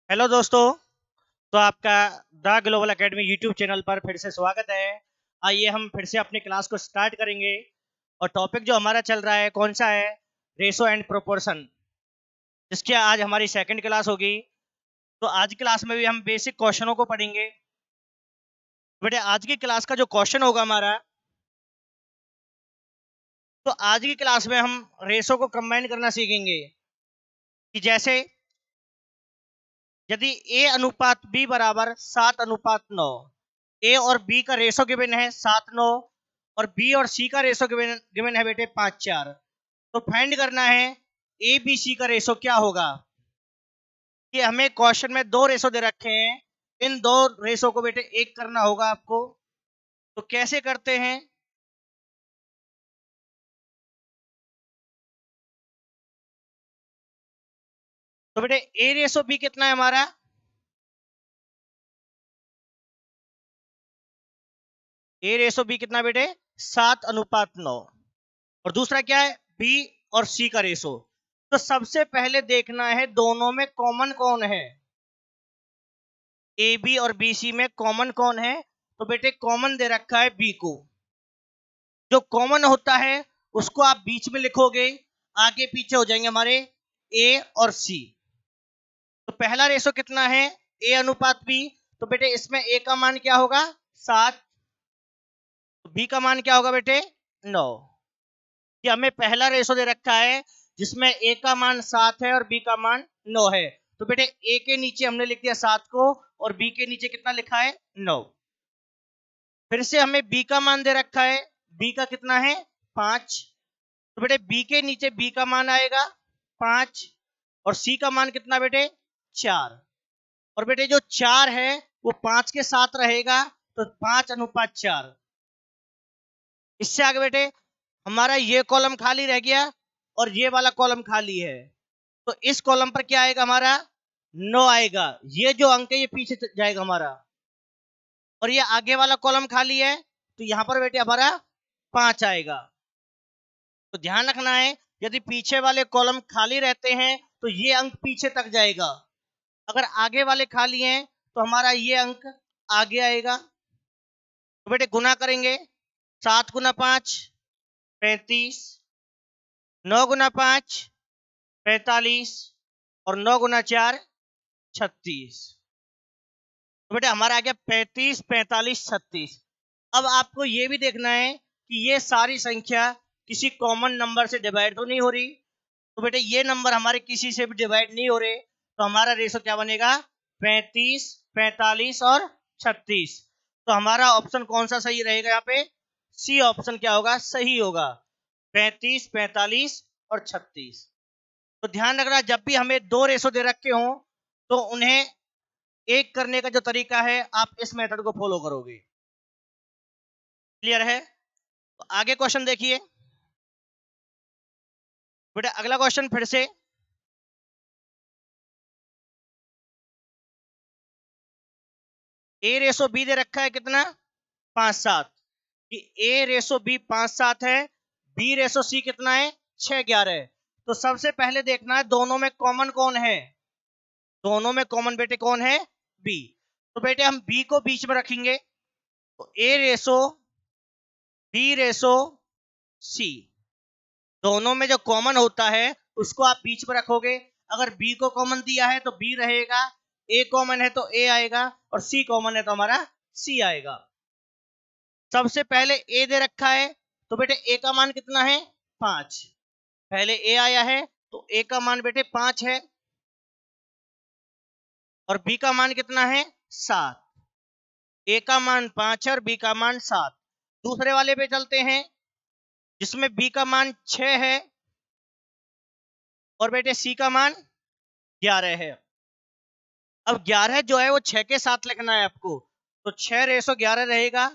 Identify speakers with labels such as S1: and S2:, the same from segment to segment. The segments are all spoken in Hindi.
S1: हेलो दोस्तों। तो आपका the global academy YouTube channel पर फिर से स्वागत है। आइए हम फिर से अपनी क्लास को स्टार्ट करेंगे। और टॉपिक जो हमारा चल रहा है कौन सा है? रेशो एंड प्रोपोर्शन, जिसकी आज हमारी सेकंड क्लास होगी। तो आज की क्लास में भी हम बेसिक क्वेश्चनों को पढ़ेंगे। बेटे आज की क्लास का जो क्वेश्चन होगा हमारा, तो आज की क्लास में हम रेशो को कंबाइन करना सीखेंगे कि जैसे यदि ए अनुपात बी बराबर 7:9, ए और बी का रेशो गिवन है 7:9 और बी और सी का रेशो गिवन है बेटे 5:4। तो फाइंड करना है ए बी सी का रेशो क्या होगा। कि हमें क्वेश्चन में दो रेशो दे रखे हैं, इन दो रेशो को बेटे एक करना होगा आपको। तो कैसे करते हैं? तो बेटे ए रेशो बी कितना है हमारा? ए रेशो बी कितना बेटे? 7:9। और दूसरा क्या है? बी और सी का रेशो। तो सबसे पहले देखना है दोनों में कॉमन कौन है। ए बी और बी सी में कॉमन कौन है? तो बेटे कॉमन दे रखा है बी को। जो कॉमन होता है उसको आप बीच में लिखोगे, आगे पीछे हो जाएंगे हमारे ए और सी। तो पहला रेशो कितना है? ए अनुपात बी। तो बेटे इसमें ए का मान क्या होगा? 7। तो बी का मान क्या होगा बेटे? 9। कि हमें पहला रेशो दे रखा है जिसमें ए का मान 7 है और बी का मान 9 है। तो बेटे ए के नीचे हमने लिख दिया 7 को और बी के नीचे कितना लिखा है? 9। फिर से हमें बी का मान दे रखा है, बी का कितना है? 5। तो बेटे बी के नीचे बी का मान आएगा 5 और सी का मान कितना बेटे? 4। और बेटे जो 4 है वो 5 के साथ रहेगा, तो 5:4। इससे आगे बेटे हमारा ये कॉलम खाली रह गया और ये वाला कॉलम खाली है। तो इस कॉलम पर क्या आएगा हमारा? 9 आएगा। ये जो अंक है ये पीछे जाएगा हमारा। और ये आगे वाला कॉलम खाली है, तो यहां पर बेटे हमारा 5 आएगा। तो ध्यान रखना है, यदि पीछे वाले कॉलम खाली रहते हैं तो ये अंक पीछे तक जाएगा। अगर आगे वाले खाली हैं तो हमारा ये अंक आगे आएगा। तो बेटे गुना करेंगे, 7 × 5 35, 9 × 5 45 और 9 × 4 36। तो बेटे हमारा आ गया 35, 45, 36। अब आपको ये भी देखना है कि ये सारी संख्या किसी कॉमन नंबर से डिवाइड तो नहीं हो रही। तो बेटे ये नंबर हमारे किसी से भी डिवाइड नहीं हो रहे, तो हमारा रेशो क्या बनेगा? 35, 45 और 36। तो हमारा ऑप्शन कौन सा सही रहेगा? यहाँ पे सी ऑप्शन क्या होगा? सही होगा, 35, 45 और 36। तो ध्यान रखना, जब भी हमें दो रेशो दे रखे हो तो उन्हें एक करने का जो तरीका है आप इस मेथड को फॉलो करोगे। क्लियर है? तो आगे क्वेश्चन देखिए बेटा। अगला क्वेश्चन फिर से ए रेशो बी दे रखा है कितना? 5:7। कि ए रेशो बी 5:7 है, बी रेशो सी कितना है? 6:11। तो सबसे पहले देखना है दोनों में कॉमन कौन है। दोनों में कॉमन बेटे कौन है? बी। तो बेटे हम बी को बीच में रखेंगे, तो ए रेशो बी रेशो सी, दोनों में जो कॉमन होता है उसको आप बीच में रखोगे। अगर बी को कॉमन दिया है तो बी रहेगा, ए कॉमन है तो ए आएगा और सी कॉमन है तो हमारा सी आएगा। सबसे पहले ए दे रखा है, तो बेटे ए का मान कितना है? 5। पहले ए आया है तो ए का मान बेटे 5 है और बी का मान कितना है? 7। ए का मान 5 है और बी का मान 7। दूसरे वाले पे चलते हैं जिसमें बी का मान 6 है और बेटे सी का मान 11 है। अब 11 जो है वो 6 के साथ लिखना है आपको, तो 6:11 रहेगा।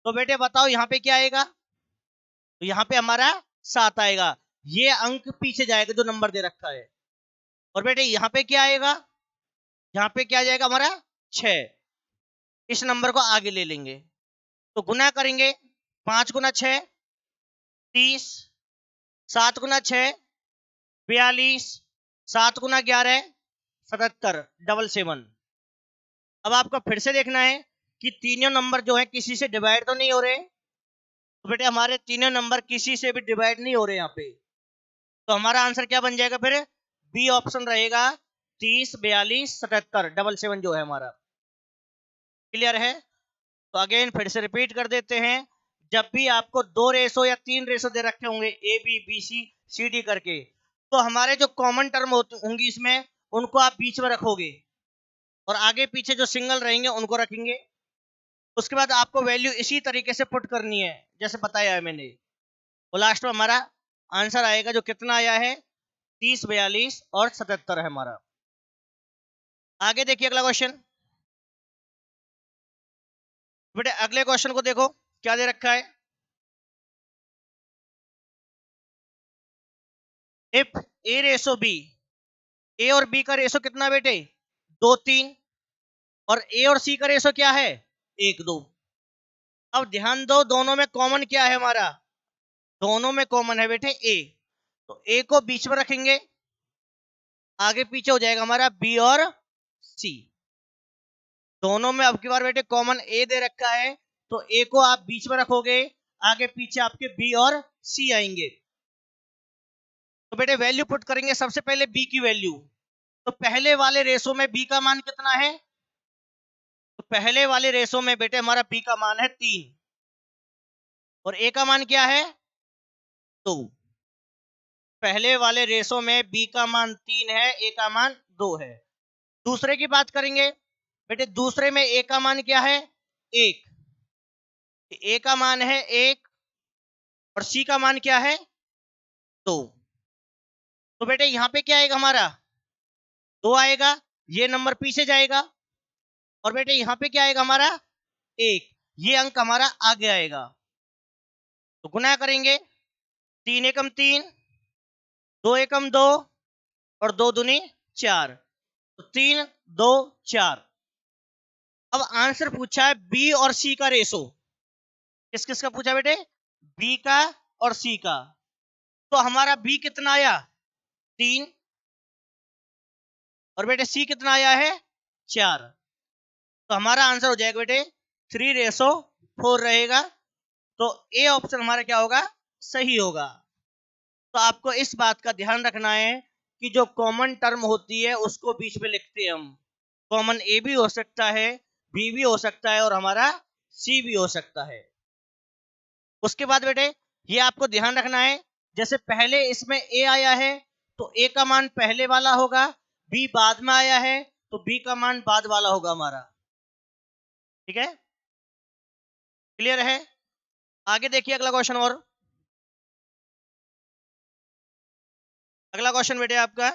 S1: तो बेटे बताओ यहाँ पे क्या आएगा? तो यहाँ पे हमारा 7 आएगा। ये अंक पीछे जाएगा जो नंबर दे रखा है। और बेटे यहाँ पे क्या आएगा? यहाँ पे क्या जाएगा हमारा? 6। इस नंबर को आगे ले लेंगे, तो गुना करेंगे, 5 × 6 30, 7 × 6 42, 7 × 11 77 777। अब आपको फिर से देखना है कि तीनों नंबर जो है किसी से डिवाइड तो नहीं हो रहे, तो बेटे हमारे तीनों नंबर किसी से भी डिवाइड नहीं हो रहे यहाँ पे, तो हमारा आंसर क्या बन जाएगा फिर? बी ऑप्शन रहेगा 30 42 77 777 जो है हमारा। क्लियर है? तो अगेन फिर से रिपीट कर देते हैं, जब भी आपको 2 रेशो या 3 रेशो दे रखे होंगे A B B C C D करके, तो हमारे जो कॉमन टर्म होंगी इसमें उनको आप बीच में रखोगे और आगे पीछे जो सिंगल रहेंगे उनको रखेंगे। उसके बाद आपको वैल्यू इसी तरीके से पुट करनी है जैसे बताया है मैंने। वो लास्ट में हमारा आंसर आएगा जो कितना आया है 30 42 और 77 है हमारा। आगे देखिए अगला क्वेश्चन। बेटे अगले क्वेश्चन को देखो क्या दे रखा है। इफ ए रेशो बी, ए और बी का रेशो कितना बेटे 2 3, और ए और सी का रेशो क्या है 1 2। अब ध्यान दो दोनों में कॉमन क्या है हमारा, दोनों में कॉमन है बेटे ए, तो ए को बीच में रखेंगे, आगे पीछे हो जाएगा हमारा बी और सी। दोनों में अब की बार बेटे कॉमन ए दे रखा है, तो ए को आप बीच में रखोगे, आगे पीछे आपके बी और सी आएंगे। तो बेटे वैल्यू पुट करेंगे सबसे पहले बी की वैल्यू। तो पहले वाले रेशो में बी का मान कितना है, तो पहले वाले रेशो में बेटे हमारा बी का मान है 3 और ए का मान क्या है 2। पहले वाले रेशो में बी का मान 3 है, ए का मान 2 है। दूसरे की बात करेंगे बेटे, दूसरे में ए का मान क्या है 1, ए का मान है 1 और सी का मान क्या है 2। तो बेटे यहां पे क्या आएगा हमारा 2 आएगा, ये नंबर पीछे जाएगा, और बेटे यहां पे क्या आएगा हमारा 1, ये अंक हमारा आगे आएगा। तो गुना करेंगे 3 एकम 3, 2 एकम 2 और 2 दूनी 4, तो 3 2 4। अब आंसर पूछा है बी और सी का रेशो, किस किस का पूछा बेटे बी का और सी का। तो हमारा बी कितना आया 3 और बेटे सी कितना आया है 4, तो हमारा आंसर हो जाएगा बेटे 3:4 रहेगा। तो ए ऑप्शन हमारा क्या होगा सही होगा। तो आपको इस बात का ध्यान रखना है कि जो कॉमन टर्म होती है उसको बीच में लिखते हैं हम। कॉमन ए भी हो सकता है, बी भी हो सकता है और हमारा सी भी हो सकता है। उसके बाद बेटे ये आपको ध्यान रखना है, जैसे पहले इसमें ए आया है तो ए का मान पहले वाला होगा, बी बाद में आया है तो बी का मान बाद वाला होगा हमारा। ठीक है, क्लियर है? आगे देखिए अगला क्वेश्चन। और अगला क्वेश्चन बेटे आपका,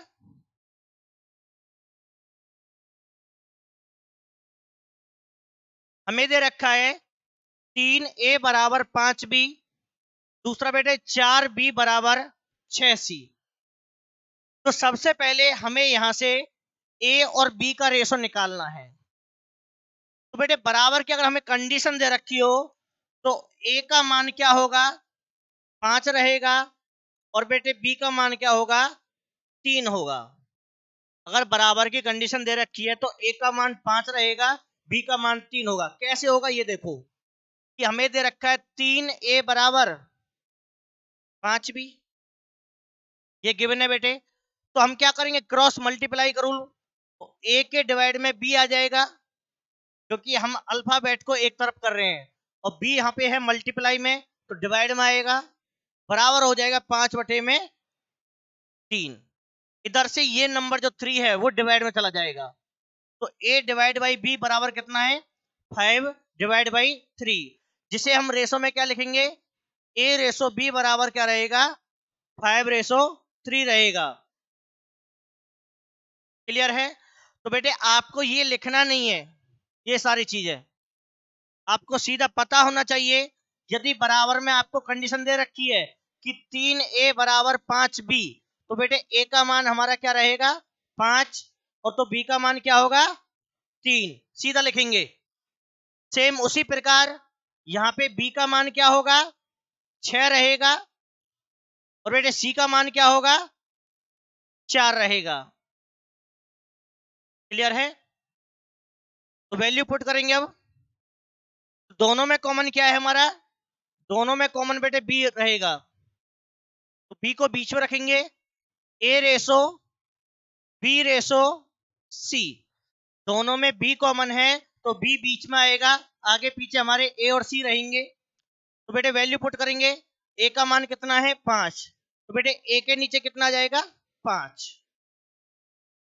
S1: हमें दे रखा है 3a बराबर 5b, दूसरा बेटे 4b बराबर 6c। तो सबसे पहले हमें यहां से a और b का रेशो निकालना है। तो बेटे बराबर की अगर हमें कंडीशन दे रखी हो तो a का मान क्या होगा 5 रहेगा और बेटे b का मान क्या होगा 3 होगा। अगर बराबर की कंडीशन दे रखी है तो a का मान 5 रहेगा, b का मान 3 होगा। कैसे होगा ये देखो कि हमें दे रखा है 3a बराबर 5b, ये गिवन है बेटे। तो हम क्या करेंगे क्रॉस मल्टीप्लाई करूं, तो a के डिवाइड में b आ जाएगा, क्योंकि हम अल्फाबेट को एक तरफ कर रहे हैं, और b यहाँ पे है मल्टीप्लाई में तो डिवाइड में आएगा, बराबर हो जाएगा 5/3। इधर से ये नंबर जो 3 है वो डिवाइड में चला जाएगा, तो a डिवाइड बाई b बराबर कितना है 5/3, जिसे हम रेशो में क्या लिखेंगे a रेशो b बराबर क्या रहेगा 5:3 रहेगा। क्लियर है? तो बेटे आपको ये लिखना नहीं है, ये सारी चीजें आपको सीधा पता होना चाहिए। यदि बराबर में आपको कंडीशन दे रखी है कि 3a बराबर 5b, तो बेटे a का मान हमारा क्या रहेगा 5 और तो b का मान क्या होगा 3, सीधा लिखेंगे। सेम उसी प्रकार यहाँ पे b का मान क्या होगा 6 रहेगा और बेटे c का मान क्या होगा 4 रहेगा। क्लियर है? तो वैल्यू पुट करेंगे। अब दोनों में कॉमन क्या है हमारा? दोनों में कॉमन बेटे बी रहेगा, तो बी को बीच में रखेंगे। ए रेसो बी रेसो सी, दोनों में बी कॉमन है तो बी बीच में आएगा, आगे पीछे हमारे ए और सी रहेंगे। तो बेटे वैल्यू पुट करेंगे। ए का मान कितना है? 5, तो बेटे ए के नीचे कितना आ जाएगा? 5।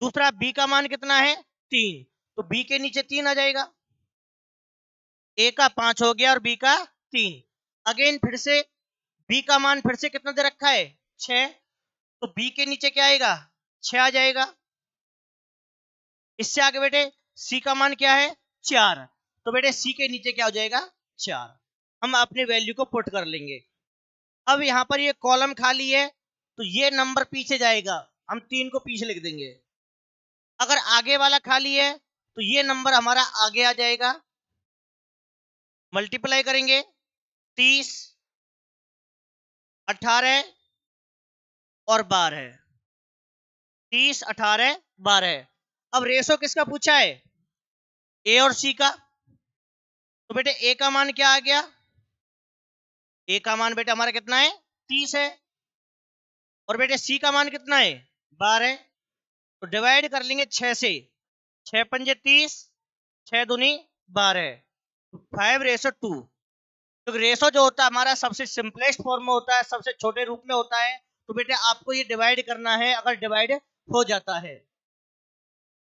S1: दूसरा बी का मान कितना है? 3, तो बी के नीचे 3 आ जाएगा। ए का 5 हो गया और बी का 3। अगेन फिर से बी का मान फिर से कितना दे रखा है? 6, तो बी के नीचे क्या आएगा? 6 आ जाएगा। इससे आगे बेटे सी का मान क्या है? 4, तो बेटे सी के नीचे क्या हो जाएगा? 4। हम अपनी वैल्यू को पुट कर लेंगे। अब यहां पर ये कॉलम खाली है तो ये नंबर पीछे जाएगा, हम 3 को पीछे लिख देंगे। अगर आगे वाला खाली है तो ये नंबर हमारा आगे आ जाएगा। मल्टीप्लाई करेंगे, 30, 18 और 12, 30, 18, 12। अब रेशो किसका पूछा है? ए और सी का। तो बेटे ए का मान क्या आ गया? ए का मान बेटे हमारा कितना है? 30 है। और बेटे सी का मान कितना है? 12। तो डिवाइड कर लेंगे 6 से, 6 पंजे 30, 6 दूनी 12, 5:2। तो रेशो जो होता है हमारा सबसे सिंपलेस्ट फॉर्म में होता है, सबसे छोटे रूप में होता है। तो बेटे आपको ये डिवाइड करना है, अगर डिवाइड हो जाता है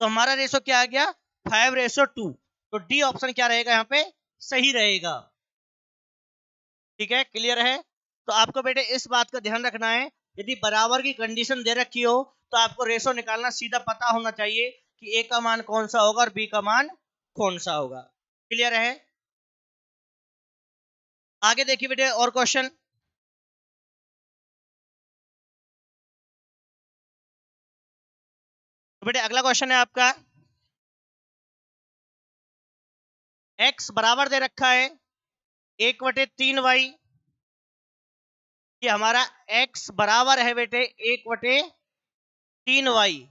S1: तो हमारा रेशो क्या आ गया? 5:2। तो डी ऑप्शन क्या रहेगा यहाँ पे? सही रहेगा। ठीक है, क्लियर है? तो आपको बेटे इस बात का ध्यान रखना है, यदि बराबर की कंडीशन दे रखी हो तो आपको रेशो निकालना सीधा पता होना चाहिए कि ए का मान कौन सा होगा और बी का मान कौन सा होगा। क्लियर है? आगे देखिए बेटे और क्वेश्चन। तो बेटे अगला क्वेश्चन है आपका, x बराबर दे रखा है 1/3y। ये हमारा x बराबर है बेटे 1/3y।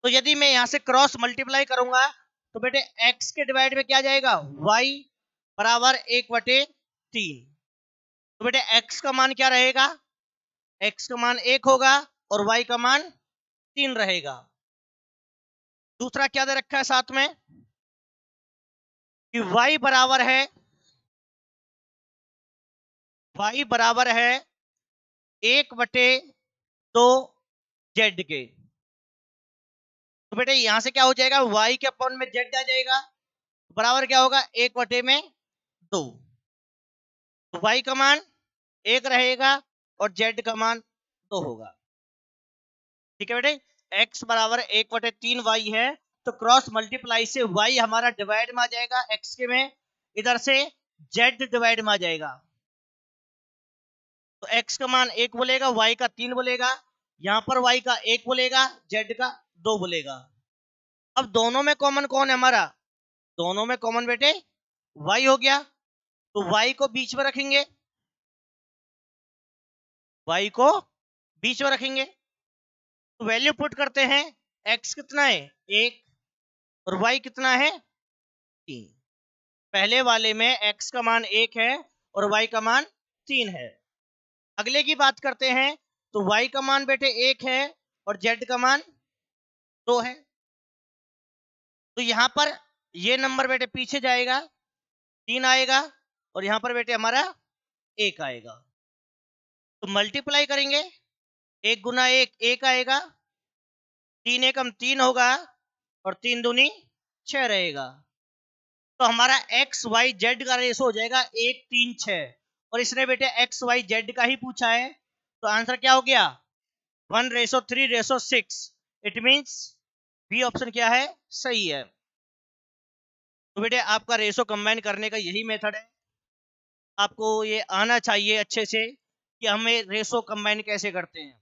S1: तो यदि मैं यहां से क्रॉस मल्टीप्लाई करूंगा तो बेटे x के डिवाइड में क्या जाएगा? y बराबर 1/3। तो बेटे x का मान क्या रहेगा? x का मान 1 होगा और y का मान 3 रहेगा। दूसरा क्या दे रखा है साथ में कि y बराबर है 1/2 z के। तो बेटे यहां से क्या हो जाएगा? y के अपॉन में z आ जाएगा, बराबर क्या होगा? 1/2। तो y का मान 1 रहेगा और z का मान 2 होगा। ठीक है बेटे, x बराबर 1/3y है, तो क्रॉस मल्टीप्लाई से y हमारा डिवाइड में आ जाएगा x के में, इधर से z डिवाइड में आ जाएगा। तो x का मान 1 बोलेगा, y का 3 बोलेगा, यहां पर y का 1 बोलेगा, z का 2 बोलेगा। अब दोनों में कॉमन कौन है हमारा? दोनों में कॉमन बेटे y हो गया, तो y को बीच में रखेंगे, y को बीच में रखेंगे। तो वैल्यू पुट करते हैं, x कितना है? 1 और y कितना है? 3। पहले वाले में x का मान 1 है और y का मान 3 है। अगले की बात करते हैं तो y का मान बेटे 1 है और z का मान 2 है। तो यहां पर ये नंबर बेटे पीछे जाएगा, 3 आएगा और यहां पर बेटे हमारा 1 आएगा। तो मल्टीप्लाई करेंगे, 1 गुना 1 1 आएगा, 3 एकम 3 होगा और 3 दूनी 6 रहेगा। तो हमारा एक्स वाई जेड का रेशो हो जाएगा 1 3 6, और इसने बेटे एक्स वाई जेड का ही पूछा है, तो आंसर क्या हो गया? 1:3:6। इट मींस बी ऑप्शन क्या है? सही है। तो बेटे आपका रेशो कंबाइन करने का यही मेथड है, आपको ये आना चाहिए अच्छे से कि हमें रेशो कंबाइन कैसे करते हैं।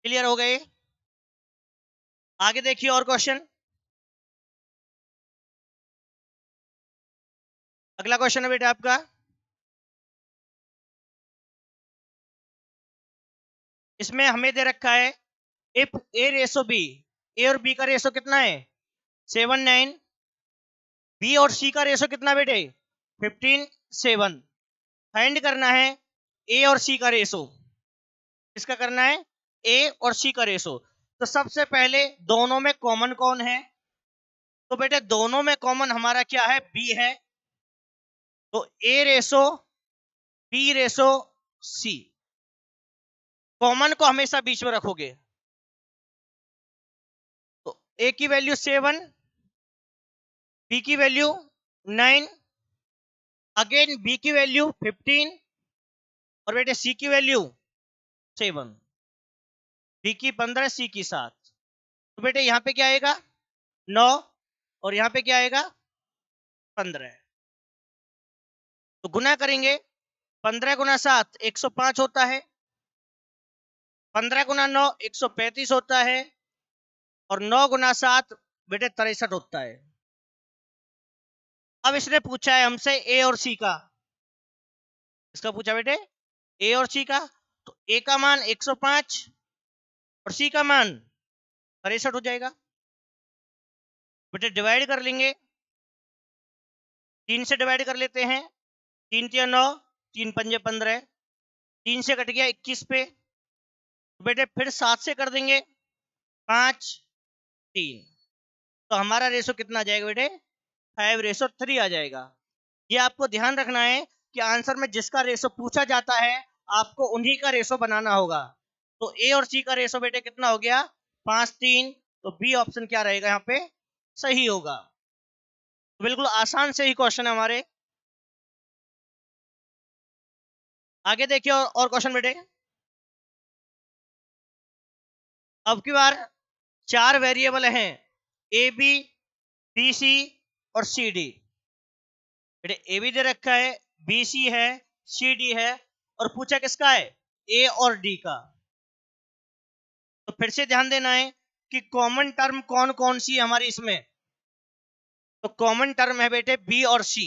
S1: क्लियर हो गए? आगे देखिए और क्वेश्चन। अगला क्वेश्चन है बेटे आपका, इसमें हमें दे रखा है इफ ए रेसो बी, ए और बी का रेसो कितना है 7:9, बी और सी का रेसो कितना बेटे 15:7। फाइंड करना है ए और सी का रेसो। किसका करना है ए और सी का रेसो। तो सबसे पहले दोनों में कॉमन कौन है, तो बेटे दोनों में कॉमन हमारा क्या है बी है, तो ए रेसो बी रेसो सी। कॉमन को हमेशा बीच में रखोगे, तो ए की वैल्यू 7, बी की वैल्यू 9, अगेन बी की वैल्यू 15 और बेटे सी की वैल्यू 7, बी की 15 सी की 7। तो बेटे यहां पे क्या आएगा 9 और यहां पे क्या आएगा 15। तो गुना करेंगे 15 गुना 7 105 होता है, 15 गुना 9 135 होता है और 9 गुना 7 बेटे 63 होता है। अब इसने पूछा है हमसे ए और सी का, इसका पूछा बेटे ए और सी का, तो ए का मान 105 और सी का मान 63 हो जाएगा। बेटे डिवाइड कर लेंगे, 3 से डिवाइड कर लेते हैं, 3 तिया 9, 3 पंजे 15, 3 से कट गया 21 पे, बेटे फिर 7 से कर देंगे 5 3, तो हमारा रेशो कितना आ जाएगा बेटे 5:3 आ जाएगा। ये आपको ध्यान रखना है कि आंसर में जिसका रेशो पूछा जाता है आपको उन्हीं का रेशो बनाना होगा। तो ए और सी का रेशो बेटे कितना हो गया 5:3, तो बी ऑप्शन क्या रहेगा यहाँ पे सही होगा। तो बिल्कुल आसान से ही क्वेश्चन है हमारे। आगे देखिए और क्वेश्चन बेटे। अब की बार 4 वेरिएबल हैं ए बी बी सी और सी डी। बेटे ए बी दे रखा है, बी सी है, सी डी है और पूछा किसका है ए और डी का। तो फिर से ध्यान देना है कि कॉमन टर्म कौन कौन सी है हमारी इसमें। तो कॉमन टर्म है बेटे बी और सी।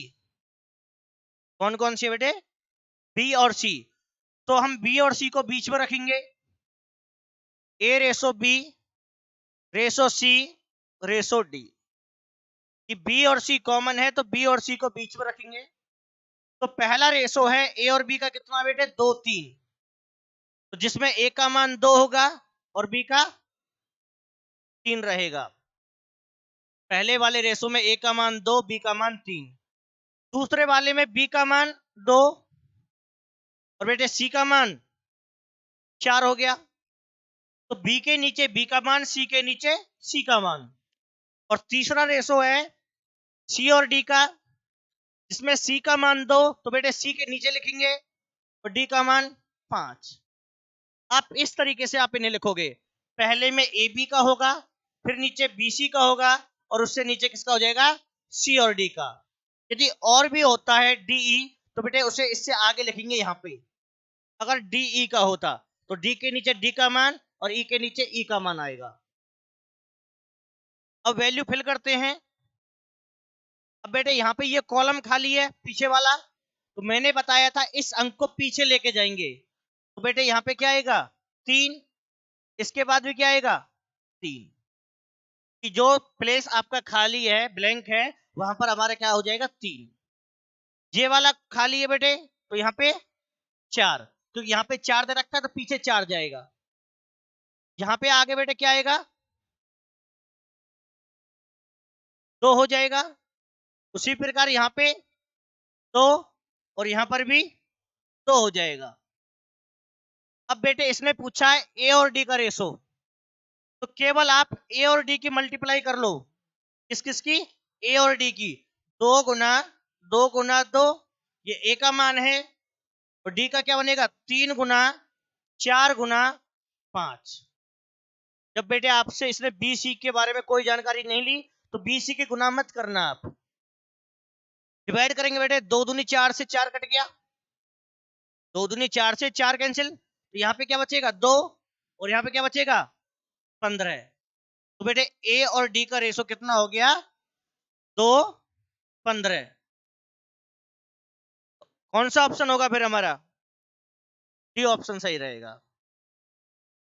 S1: कौन कौन सी है बेटे बी और सी। तो हम बी और सी को बीच में रखेंगे, ए रेसो बी रेसो सी रेसो डी। कि बी और सी कॉमन है तो बी और सी को बीच में रखेंगे। तो पहला रेसो है ए और बी का कितना बेटे 2 3, तो जिसमें ए का मान 2 होगा और बी का 3 रहेगा। पहले वाले रेसो में ए का मान 2 बी का मान 3, दूसरे वाले में बी का मान 2 और बेटे सी का मान 4 हो गया। तो बी के नीचे बी का मान, सी के नीचे सी का मान। और तीसरा रेशो है सी और डी का, जिसमें सी का मान 2 तो बेटे सी के नीचे लिखेंगे और डी का मान 5। आप इस तरीके से आप इन्हें लिखोगे, पहले में ए बी का होगा, फिर नीचे बी सी का होगा और उससे नीचे किसका हो जाएगा सी और डी का। यदि और भी होता है डी ई तो बेटे उसे इससे आगे लिखेंगे यहाँ पे। अगर डी ई का होता तो डी के नीचे डी का मान और ई के नीचे ई का मान आएगा। अब वैल्यू फिल करते हैं। अब बेटे यहाँ पे ये कॉलम खाली है पीछे वाला, तो मैंने बताया था इस अंक को पीछे लेके जाएंगे। तो बेटे यहाँ पे क्या आएगा 3, इसके बाद भी क्या आएगा 3, कि जो प्लेस आपका खाली है ब्लैंक है वहां पर हमारा क्या हो जाएगा 3। ये वाला खाली है बेटे तो यहाँ पे 4, तो यहाँ पे 4 दे रखा है तो पीछे 4 जाएगा। यहाँ पे आगे बेटे क्या आएगा 2 हो जाएगा। उसी प्रकार यहाँ पे 2 और यहाँ पर भी 2 हो जाएगा। अब बेटे इसने पूछा है ए और डी का रेशो, तो केवल आप ए और डी की मल्टीप्लाई कर लो। किस किस की ए और डी की, 2 गुना 2 गुना 2, ये ए का मान है और डी का क्या बनेगा 3 गुना 4 गुना 5। जब बेटे आपसे इसने बी सी के बारे में कोई जानकारी नहीं ली तो बी सी के गुना मत करना, आप डिवाइड करेंगे बेटे 2 दूनी 4 से 4 कट गया, 2 दूनी 4 से 4 कैंसिल, तो यहाँ पे क्या बचेगा 2 और यहाँ पे क्या बचेगा 15। तो बेटे ए और डी का रेशो कितना हो गया 2 15। कौन सा ऑप्शन होगा फिर हमारा डी ऑप्शन सही रहेगा।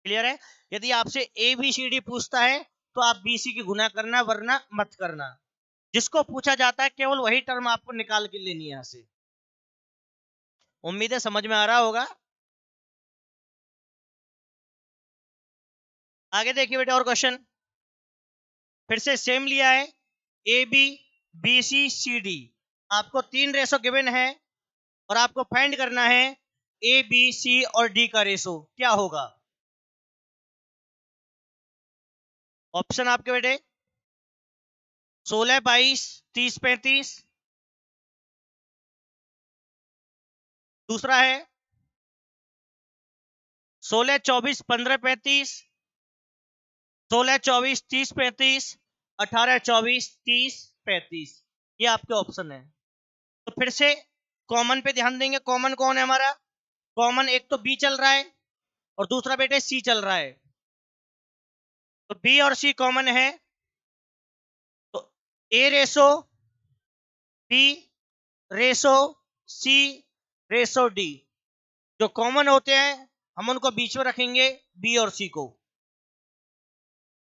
S1: क्लियर है? यदि आपसे ABCD पूछता है तो आप BC की गुना करना, वरना मत करना। जिसको पूछा जाता है केवल वही टर्म आपको निकाल के लेनी है यहां से। उम्मीद है समझ में आ रहा होगा। आगे देखिए बेटा और क्वेश्चन, फिर से सेम लिया है, AB BC CD। आपको 3 रेशो गिवन है और आपको फाइंड करना है ABC और D का रेशो क्या होगा। ऑप्शन आपके बेटे 16 22 30 35, दूसरा है 16 24 15 35, 16 24 30 35, 18 24 30 35। ये आपके ऑप्शन है। तो फिर से कॉमन पे ध्यान देंगे। कॉमन कौन है हमारा? कॉमन एक तो बी चल रहा है और दूसरा बेटे सी चल रहा है। तो बी और सी कॉमन है, तो ए रेशो बी रेशो सी रेशो डी, जो कॉमन होते हैं हम उनको बीच में रखेंगे, बी और सी को।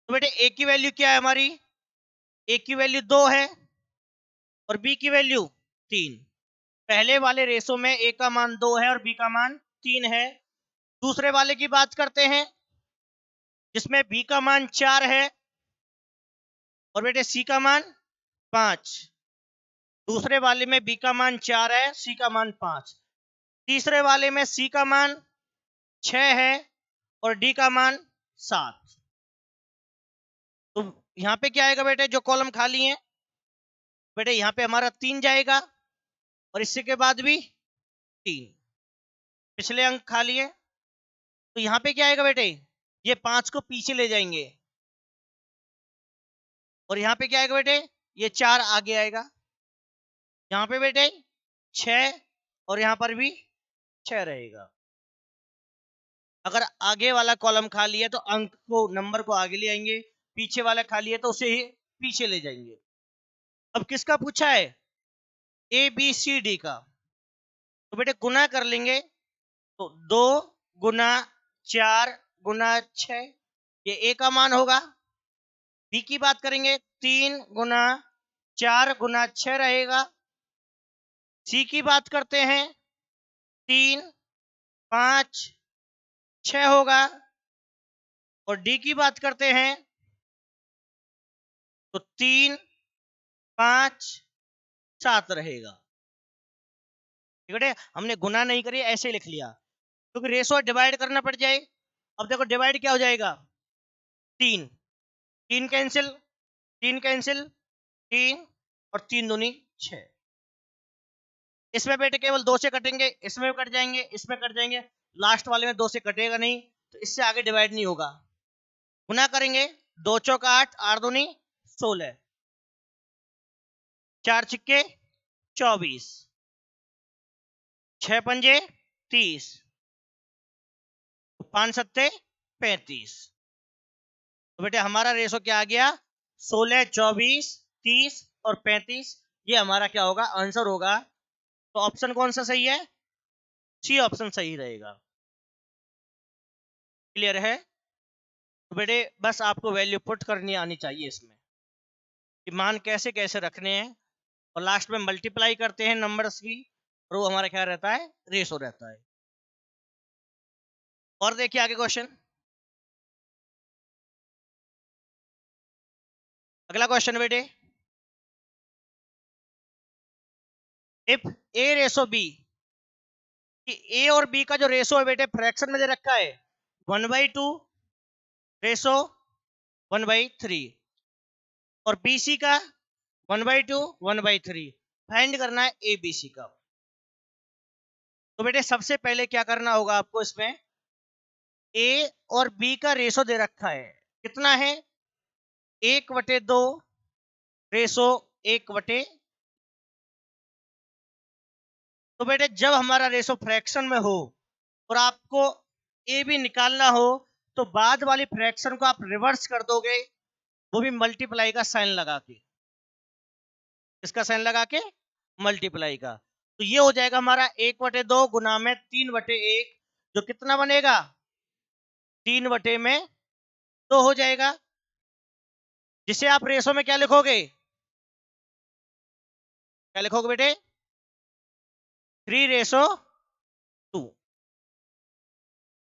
S1: तो बेटे ए की वैल्यू क्या है हमारी? ए की वैल्यू 2 है और बी की वैल्यू 3। पहले वाले रेशो में ए का मान 2 है और बी का मान 3 है। दूसरे वाले की बात करते हैं जिसमें बी का मान 4 है और बेटे सी का मान 5। दूसरे वाले में बी का मान 4 है, सी का मान 5। तीसरे वाले में सी का मान 6 है और डी का मान 7। तो यहां पे क्या आएगा बेटे? जो कॉलम खाली है बेटे यहां पे हमारा 3 जाएगा और इससे के बाद भी 3। पिछले अंक खाली है तो यहां पे क्या आएगा बेटे? ये 5 को पीछे ले जाएंगे और यहां पे क्या आएगा बेटे? ये 4 आगे आएगा। यहां पे बेटे 6 और यहां पर भी 6 रहेगा। अगर आगे वाला कॉलम खाली है तो अंक को, नंबर को आगे ले आएंगे, पीछे वाला खाली है तो उसे ही पीछे ले जाएंगे। अब किसका पूछा है? ABCD का। तो बेटे गुना कर लेंगे, तो 2 गुना 4 गुना 6, ये A का मान होगा। B की बात करेंगे 3 गुना 4 गुना 6 रहेगा। C की बात करते हैं 3 5 6 होगा और D की बात करते हैं तो 3 5 7 रहेगा। ठीक है, हमने गुना नहीं करी, ऐसे लिख लिया क्योंकि रेशो डिवाइड करना पड़ जाए। अब देखो डिवाइड क्या हो जाएगा? 3 3 कैंसिल, 3 कैंसिल, 3 और 3 दूनी 6। इसमें बेटे केवल 2 से कटेंगे, इसमें भी कट जाएंगे, इसमें कट जाएंगे, लास्ट वाले में 2 से कटेगा नहीं, तो इससे आगे डिवाइड नहीं होगा। गुना करेंगे 2 चौका 8, 8 दूनी 16, 4 छिक्के 24, 6 पंजे 30, 5 सत्ते 35। तो बेटे हमारा रेशो क्या आ गया? 16 24 30 और 35। ये हमारा क्या होगा? आंसर होगा। तो ऑप्शन कौन सा सही है? सी ऑप्शन सही रहेगा। क्लियर है? तो बेटे बस आपको वैल्यू पुट करनी आनी चाहिए इसमें कि मान कैसे कैसे रखने हैं और लास्ट में मल्टीप्लाई करते हैं नंबर्स की और वो हमारा क्या रहता है? रेशो रहता है। और देखिए आगे क्वेश्चन, अगला क्वेश्चन बेटे, इफ ए रेशो बी, कि ए और बी का जो रेशो है बेटे फ्रैक्शन में दे रखा है 1/2 रेशो 1/3 और BC का 1/2 1/3। फाइंड करना है ABC का। तो बेटे सबसे पहले क्या करना होगा आपको? इसमें A और B का रेशो दे रखा है, कितना है? 1/2 रेशो 1/। तो बेटे जब हमारा रेशो फ्रैक्शन में हो और आपको A भी निकालना हो तो बाद वाली फ्रैक्शन को आप रिवर्स कर दोगे, वो भी मल्टीप्लाई का साइन लगा के। किसका साइन लगा के? मल्टीप्लाई का। तो ये हो जाएगा हमारा 1/2 गुना में 3/1, जो कितना बनेगा? 3/2 हो जाएगा, जिसे आप रेशो में क्या लिखोगे, क्या लिखोगे बेटे, 3:2।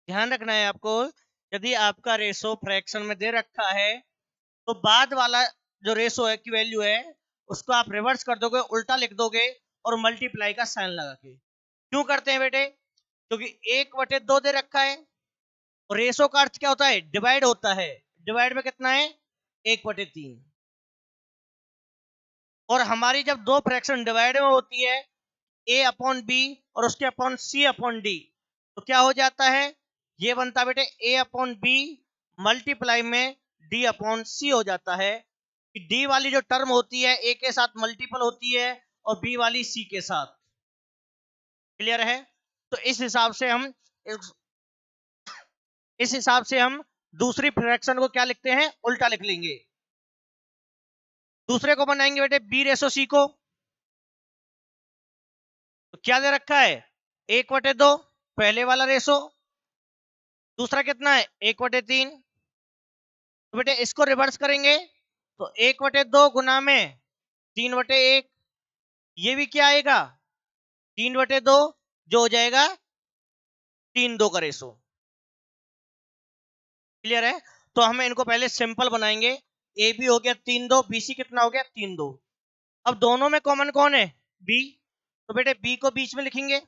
S1: ध्यान रखना है आपको, यदि आपका रेशो फ्रैक्शन में दे रखा है तो बाद वाला जो रेशो है की वैल्यू है उसको आप रिवर्स कर दोगे, उल्टा लिख दोगे और मल्टीप्लाई का साइन लगा के। क्यों करते हैं बेटे, क्योंकि 1/2 दे रखा है और रेशो का अर्थ क्या होता है, डिवाइड होता है। डिवाइड में कितना है, 1/3। और हमारी जब दो फ्रैक्शन डिवाइड में होती है, a/b और उसके अपॉन c/d, तो क्या हो जाता है, ये बनता है बेटे a/b मल्टीप्लाई में d/c हो जाता है। कि d वाली जो टर्म होती है a के साथ मल्टीपल होती है और b वाली c के साथ। क्लियर है, तो इस हिसाब से हम दूसरी फ्रैक्शन को क्या लिखते हैं, उल्टा लिख लेंगे। दूसरे को बनाएंगे बेटे b/c को, तो क्या दे रखा है, 1/2 पहले वाला रेशो, दूसरा कितना है 1/3। तो बेटे इसको रिवर्स करेंगे तो 1/2 गुना में 3/1, ये भी क्या आएगा 3/2, जो हो जाएगा 3/2 का रेशो। क्लियर है, तो हम इनको पहले सिंपल बनाएंगे, ए बी हो गया 3/2, बी सी कितना हो गया 3/2। अब दोनों में कॉमन कौन है, बी, तो बेटे बी को बीच में लिखेंगे।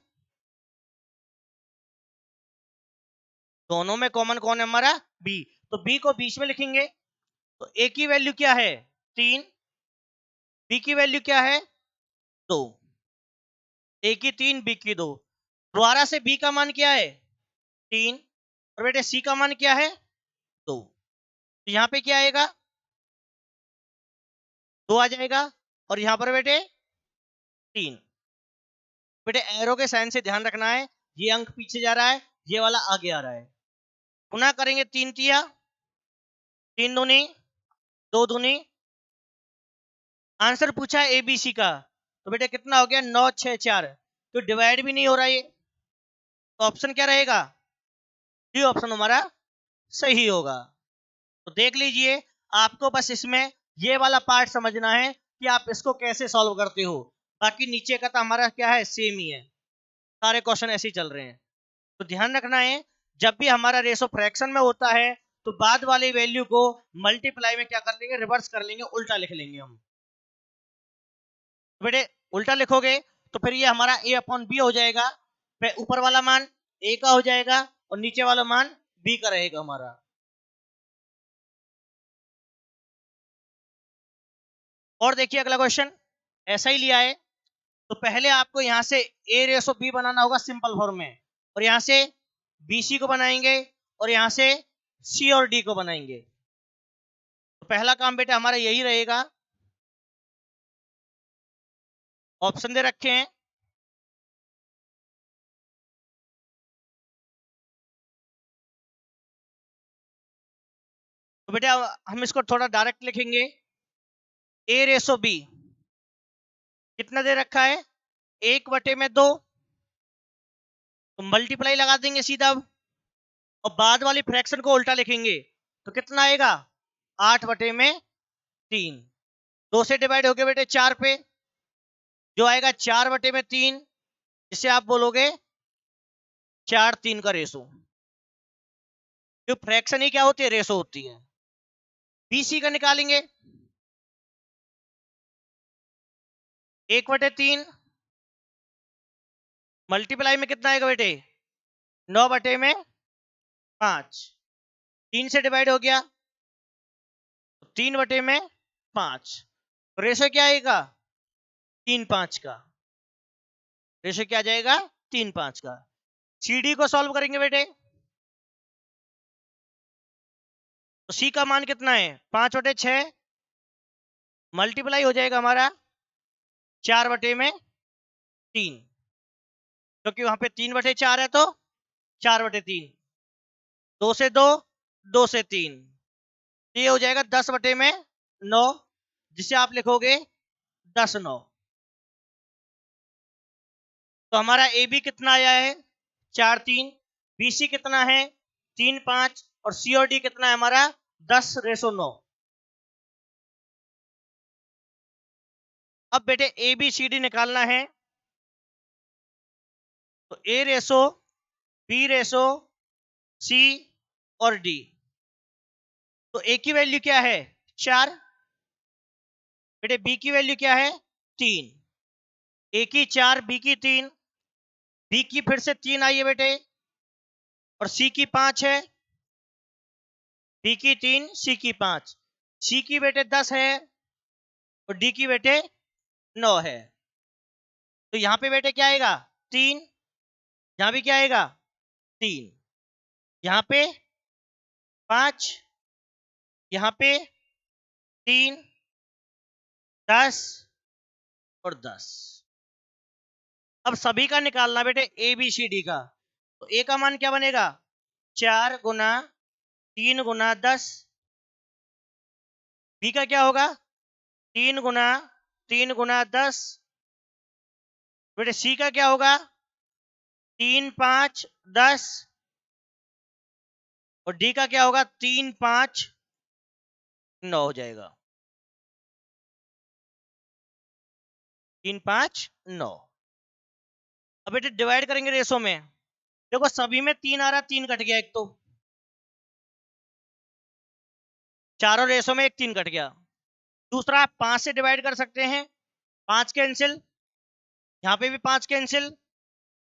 S1: दोनों में कॉमन कौन है हमारा, बी, तो बी को बीच में लिखेंगे। तो ए की वैल्यू क्या है 3, बी की वैल्यू क्या है 2, ए की 3 बी की 2। दोबारा से बी का मान क्या है 3 और बेटे सी का मान क्या है 2। तो यहाँ पे क्या आएगा 2 आ जाएगा और यहाँ पर बेटे 3। बेटे एरो के साइन से ध्यान रखना है, ये अंक पीछे जा रहा है, ये वाला आगे आ रहा है। गुना करेंगे 3 तिया 3 दूनी 2 दूनी, आंसर पूछा है एबीसी का, तो बेटे कितना हो गया 9 6 4, तो डिवाइड भी नहीं हो रहा है, तो ऑप्शन क्या रहेगा, डी ऑप्शन हमारा सही होगा। तो देख लीजिए, आपको बस इसमें ये वाला पार्ट समझना है कि आप इसको कैसे सॉल्व करते हो, बाकी नीचे का तो हमारा क्या है सेम ही है, सारे क्वेश्चन ऐसे ही चल रहे हैं। तो ध्यान रखना है, जब भी हमारा रेशो फ्रैक्शन में होता है तो बाद वाली वैल्यू को मल्टीप्लाई में क्या कर लेंगे, रिवर्स कर लेंगे, उल्टा लिख लेंगे हम। तो बेटे उल्टा लिखोगे तो फिर ये हमारा a/b हो जाएगा, फिर ऊपर वाला मान a का हो जाएगा और नीचे वाला मान b का रहेगा हमारा। और देखिए अगला क्वेश्चन ऐसा ही लिया है, तो पहले आपको यहां से a/b बनाना होगा सिंपल फॉर्म में, और यहां से bc को बनाएंगे और यहां से c और d को बनाएंगे। तो पहला काम बेटा हमारा यही रहेगा, ऑप्शन दे रखे हैं, तो बेटा हम इसको थोड़ा डायरेक्ट लिखेंगे, a/b कितना दे रखा है 1/2, तो मल्टीप्लाई लगा देंगे सीधा और बाद वाली फ्रैक्शन को उल्टा लिखेंगे, तो कितना आएगा 8/3। 2 से डिवाइड हो गया बेटे 4 पे, जो आएगा 4/3, जिसे आप बोलोगे 4/3 का रेशो। जो फ्रैक्शन ही क्या होती है, रेशो होती है। बीसी का निकालेंगे 1/3 मल्टीप्लाई में कितना आएगा बेटे 9/5, 3 से डिवाइड हो गया 3/5, रेशो क्या आएगा 3/5 का, रेशो क्या आ जाएगा 3/5 का। सीडी को सॉल्व करेंगे बेटे, तो सी का मान कितना है 5/6 मल्टीप्लाई हो जाएगा हमारा 4/3, क्योंकि वहां पे 3/4 है तो 4/3, 2 से 2, 2 से 3, ये हो जाएगा 10/9, जिसे आप लिखोगे 10/9। तो हमारा ए बी कितना आया है 4/3, बी सी कितना है 3 5 और सी और डी कितना है हमारा 10:9। अब बेटे ए बी सी डी निकालना है, तो ए रेशो बी रेशो सी और डी। तो ए की वैल्यू क्या है 4, बेटे बी की वैल्यू क्या है 3, ए की 4 बी की 3, बी की फिर से 3 आई है बेटे, और सी की 5 है, बी की 3 सी की 5, सी की बेटे 10 है और डी की बेटे 9 है। तो यहां पे बेटे क्या आएगा 3, यहां भी क्या आएगा 3, यहां पे 5, यहां पे 3, 10 और 10। अब सभी का निकालना बेटे ए बी सी डी का। तो ए का मान क्या बनेगा 4 गुना 3 गुना 10, बी का क्या होगा 3 गुना 3 गुना 10, बेटे सी का क्या होगा 3 5 10, और डी का क्या होगा 3 5 9 हो जाएगा, 3 5 9। अब बेटे डिवाइड करेंगे रेशो में, देखो सभी में 3 आ रहा, 3 कट गया एक, तो चारों रेशो में एक 3 कट गया। दूसरा आप 5 से डिवाइड कर सकते हैं, 5 कैंसिल, यहां पे भी 5 कैंसिल,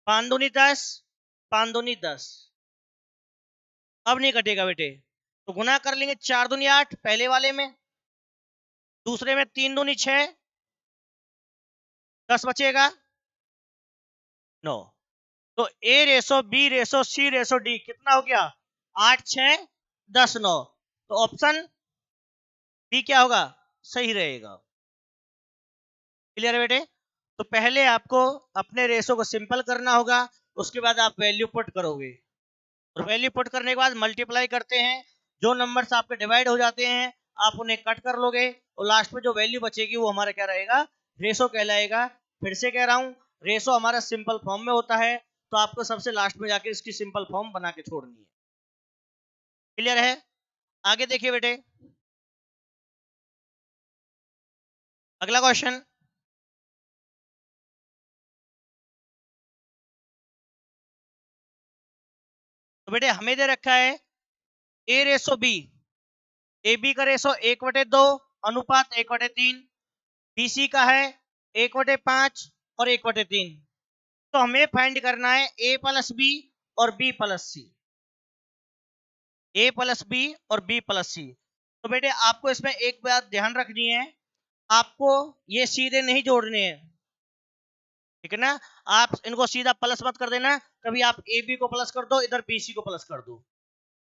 S1: 5 दूनी 10, 5 दूनी 10। अब नहीं कटेगा बेटे, तो गुना कर लेंगे, 4 दूनी 8 पहले वाले में, दूसरे में 3 दूनी 6, 10 बचेगा 9। तो ए रेशो बी रेशो सी रेशो डी कितना हो गया 8 6 10 9। तो ऑप्शन बी क्या होगा सही रहेगा। क्लियर है बेटे। तो पहले आपको अपने रेशो को सिंपल करना होगा, उसके बाद आप वैल्यू पुट करोगे, और वैल्यू पुट करने के बाद मल्टीप्लाई करते हैं, जो नंबर्स आपके डिवाइड हो जाते हैं आप उन्हें कट कर लोगे, और लास्ट में जो वैल्यू बचेगी वो हमारा क्या रहेगा रेशो कहलाएगा। फिर से कह रहा हूं रेशो हमारा सिंपल फॉर्म में होता है, तो आपको सबसे लास्ट में जाके इसकी सिंपल फॉर्म बना के छोड़नी है। क्लियर है। आगे देखिए बेटे, अगला क्वेश्चन, तो बेटे हमें दे रखा है ए रेशो बी, ए बी का रेशो 1/2 अनुपात 1/3, बी सी का है 1/5 और 1/3। तो हमें फाइंड करना है ए प्लस बी और बी प्लस सी, ए प्लस बी और बी प्लस सी। तो बेटे आपको इसमें एक बात ध्यान रखनी है, आपको ये सीधे नहीं जोड़ने हैं, ठीक है ना। आप इनको सीधा प्लस मत कर देना, कभी आप ए बी को प्लस कर दो, इधर बी सी को प्लस कर दो।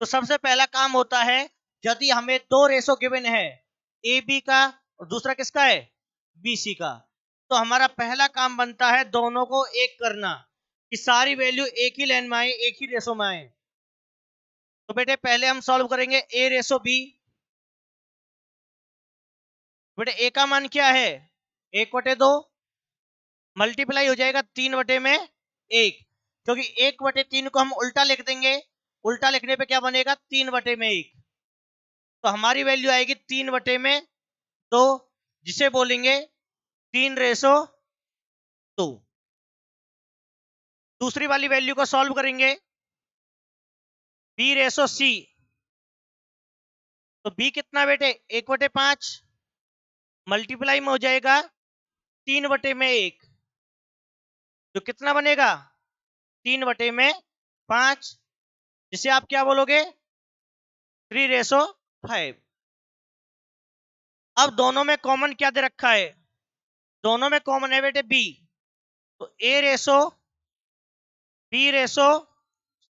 S1: तो सबसे पहला काम होता है, यदि हमें दो रेशो गिवन है, ए बी का और दूसरा किसका है बी सी का, तो हमारा पहला काम बनता है दोनों को एक करना, कि सारी वैल्यू एक ही लाइन में आए, एक ही रेशो में आए। तो बेटे पहले हम सॉल्व करेंगे ए रेशो बी। बेटे ए का मान क्या है 1/2, मल्टीप्लाई हो जाएगा 3/1, क्योंकि 1/3 को हम उल्टा लिख देंगे, उल्टा लिखने पे क्या बनेगा 3/1। तो हमारी वैल्यू आएगी 3/2, जिसे बोलेंगे 3:2। दूसरी वाली वैल्यू को सॉल्व करेंगे, बी रेशो सी, तो बी कितना बेटे 1/5, मल्टीप्लाई में हो जाएगा 3/1, जो कितना बनेगा 3/5, जिसे आप क्या बोलोगे 3:5। अब दोनों में कॉमन क्या दे रखा है, दोनों में कॉमन है बेटे बी, तो ए रेशो बी रेशो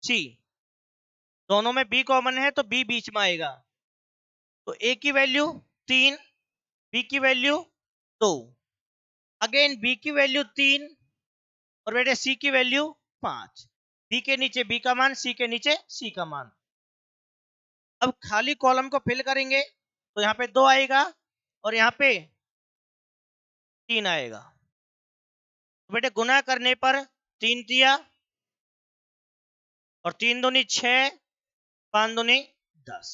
S1: सी, दोनों में बी कॉमन है तो बी बीच में आएगा। तो ए की वैल्यू 3, बी की वैल्यू 2, अगेन बी की वैल्यू 3 और बेटे सी की वैल्यू 5, बी के नीचे बी का मान, सी के नीचे सी का मान। अब खाली कॉलम को फिल करेंगे, तो यहाँ पे 2 आएगा और यहाँ पे 3 आएगा। तो बेटे गुना करने पर 3 दिया और 3 दूनी 6, 5 दूनी 10।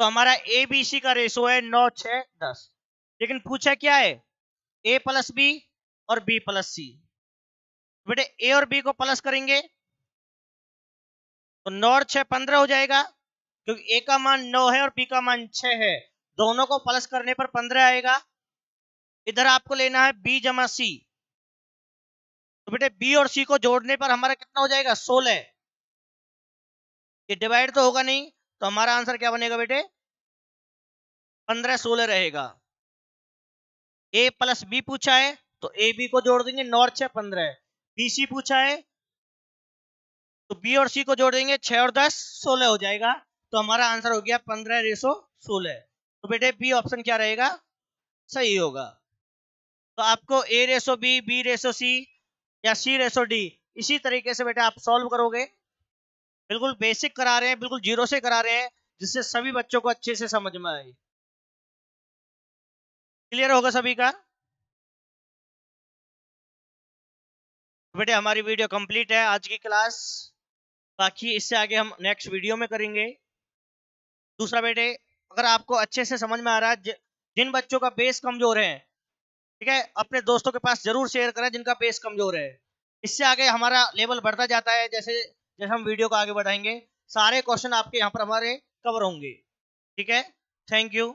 S1: तो हमारा ए बी सी का रेशो है 9, 6, 10। लेकिन पूछा क्या है, ए प्लस बी और बी प्लस सी। बेटे ए और बी को प्लस करेंगे तो 9 और 6 15 हो जाएगा, क्योंकि ए का मान 9 है और बी का मान 6 है। दोनों को प्लस करने पर 15 आएगा। इधर आपको लेना है बी जमा सी। तो बेटे बी और सी को जोड़ने पर हमारा कितना हो जाएगा, 16। ये डिवाइड तो होगा नहीं, तो हमारा आंसर क्या बनेगा बेटे, 15 16 रहेगा। ए प्लस बी पूछा है तो ए बी को जोड़ देंगे, 9 और 6 15। बी सी पूछा है तो बी और सी को जोड़ देंगे, 6 और 10 16 हो जाएगा। तो हमारा आंसर हो गया 15:16। तो बेटे बी ऑप्शन क्या रहेगा, सही होगा। तो आपको ए रेसो बी रेसो सी या सी रेसो डी इसी तरीके से बेटे आप सॉल्व करोगे। बिल्कुल बेसिक करा रहे हैं, बिल्कुल जीरो से करा रहे हैं, जिससे सभी बच्चों को अच्छे से समझ में आए। क्लियर होगा सभी का। बेटे हमारी वीडियो कंप्लीट है आज की क्लास, बाकी इससे आगे हम नेक्स्ट वीडियो में करेंगे। दूसरा बेटे, अगर आपको अच्छे से समझ में आ रहा है, जिन बच्चों का बेस कमजोर है, ठीक है, अपने दोस्तों के पास जरूर शेयर करें जिनका बेस कमजोर है। इससे आगे हमारा लेवल बढ़ता जाता है, जैसे जैसे हम वीडियो को आगे बढ़ाएंगे सारे क्वेश्चन आपके यहाँ पर हमारे कवर होंगे। ठीक है, थैंक यू।